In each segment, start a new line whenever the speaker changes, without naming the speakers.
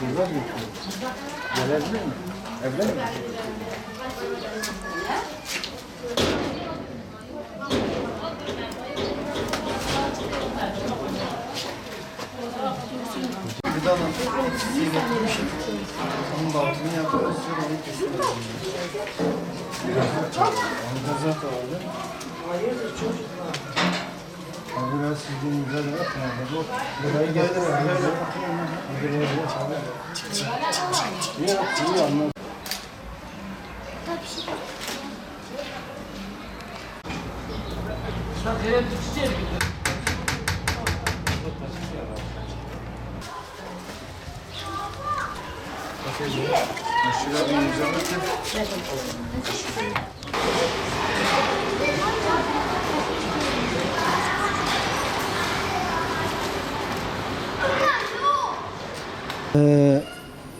Burada mı? Gelebilir mi? Evde mi? Gıdanın size getirmişim. Onun da altını yapıyoruz. Sonra onu kesiyoruz. Onu da vardı. Hayırdır çocuklar? Abi biraz sizin güzel de yapmayalım. Bu burayı getirelim. İyi anladım. Aşırı bir yüzde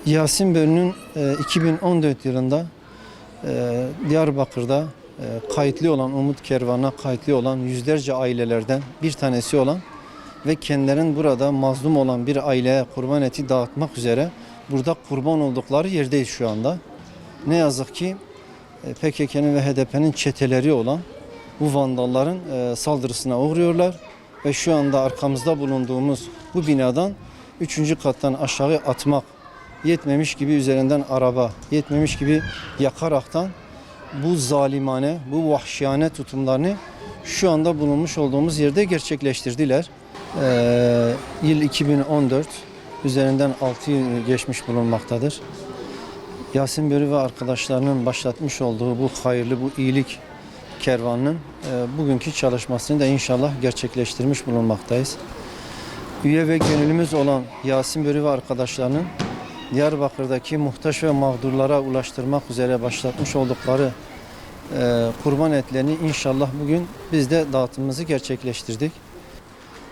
Yasin Börü'nün 2014 yılında Diyarbakır'da kayıtlı olan Umut Kervanı'na kayıtlı olan yüzlerce ailelerden bir tanesi olan ve kendilerinin burada mazlum olan bir aileye kurban eti dağıtmak üzere burada kurban oldukları yerdeyiz şu anda. Ne yazık ki PKK'nın ve HDP'nin çeteleri olan bu vandalların saldırısına uğruyorlar ve şu anda arkamızda bulunduğumuz bu binadan 3. kattan aşağı atmak yetmemiş gibi üzerinden araba yetmemiş gibi yakaraktan bu zalimane, bu vahşiyane tutumlarını şu anda bulunmuş olduğumuz yerde gerçekleştirdiler. Yıl 2014, üzerinden 6 yıl geçmiş bulunmaktadır. Yasin Börü ve arkadaşlarının başlatmış olduğu bu hayırlı, bu iyilik kervanının bugünkü çalışmasını da inşallah gerçekleştirmiş bulunmaktayız. Üye ve gönüllümüz olan Yasin Börü ve arkadaşlarının Diyarbakır'daki muhtaç ve mağdurlara ulaştırmak üzere başlatmış oldukları kurban etlerini inşallah bugün biz de dağıtımımızı gerçekleştirdik.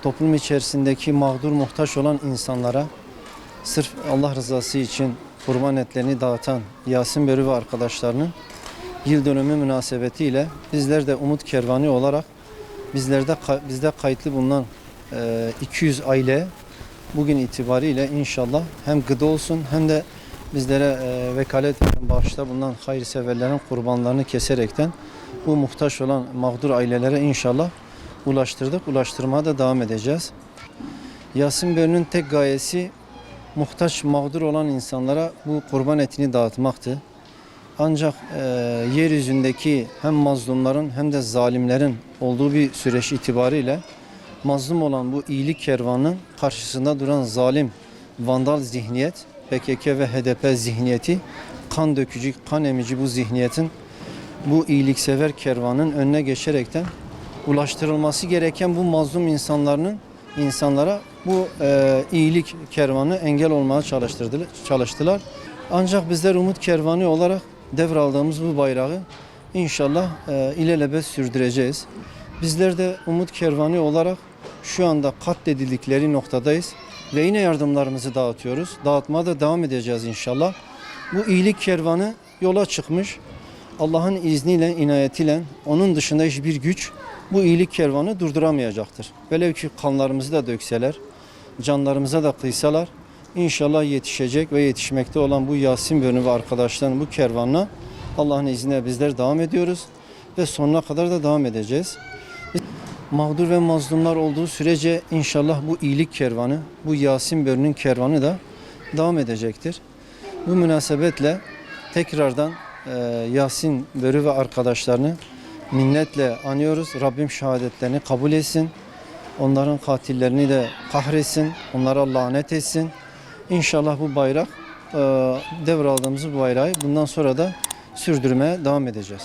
Toplum içerisindeki mağdur, muhtaç olan insanlara sırf Allah rızası için kurban etlerini dağıtan Yasin Börü ve arkadaşlarının yıl dönümü münasebetiyle bizler de Umut Kervanı olarak bizde kayıtlı bulunan 200 aile bugün itibariyle inşallah hem gıda olsun hem de bizlere vekalet veren bağışta bulunan hayırseverlerin kurbanlarını keserekten bu muhtaç olan mağdur ailelere inşallah ulaştırdık. Ulaştırmaya da devam edeceğiz. Yasin Börü'nün tek gayesi muhtaç, mağdur olan insanlara bu kurban etini dağıtmaktı. Ancak yeryüzündeki hem mazlumların hem de zalimlerin olduğu bir süreç itibariyle mazlum olan bu iyilik kervanının karşısında duran zalim, vandal zihniyet, PKK ve HDP zihniyeti, kan dökücü, kan emici bu zihniyetin bu iyiliksever kervanın önüne geçerekten ulaştırılması gereken bu mazlum insanlara bu iyilik kervanı engel olmaya çalıştılar. Ancak bizler Umut Kervanı olarak devraldığımız bu bayrağı inşallah ilelebet sürdüreceğiz. Bizler de Umut Kervanı olarak şu anda katledildikleri noktadayız ve yine yardımlarımızı dağıtıyoruz. Dağıtmaya da devam edeceğiz inşallah. Bu iyilik kervanı yola çıkmış. Allah'ın izniyle, inayetiyle onun dışında hiçbir güç bu iyilik kervanı durduramayacaktır. Velev ki kanlarımızı da dökseler, canlarımıza da kıysalar inşallah yetişecek ve yetişmekte olan bu Yasin Börü ve arkadaşların bu kervanına Allah'ın izniyle bizler devam ediyoruz ve sonuna kadar da devam edeceğiz. Mağdur ve mazlumlar olduğu sürece inşallah bu iyilik kervanı, bu Yasin Börü'nün kervanı da devam edecektir. Bu münasebetle tekrardan Yasin Börü ve arkadaşlarını minnetle anıyoruz. Rabbim şehadetlerini kabul etsin. Onların katillerini de kahretsin. Onlara lanet etsin. İnşallah bu bayrak, devraldığımız bu bayrağı bundan sonra da sürdürmeye devam edeceğiz.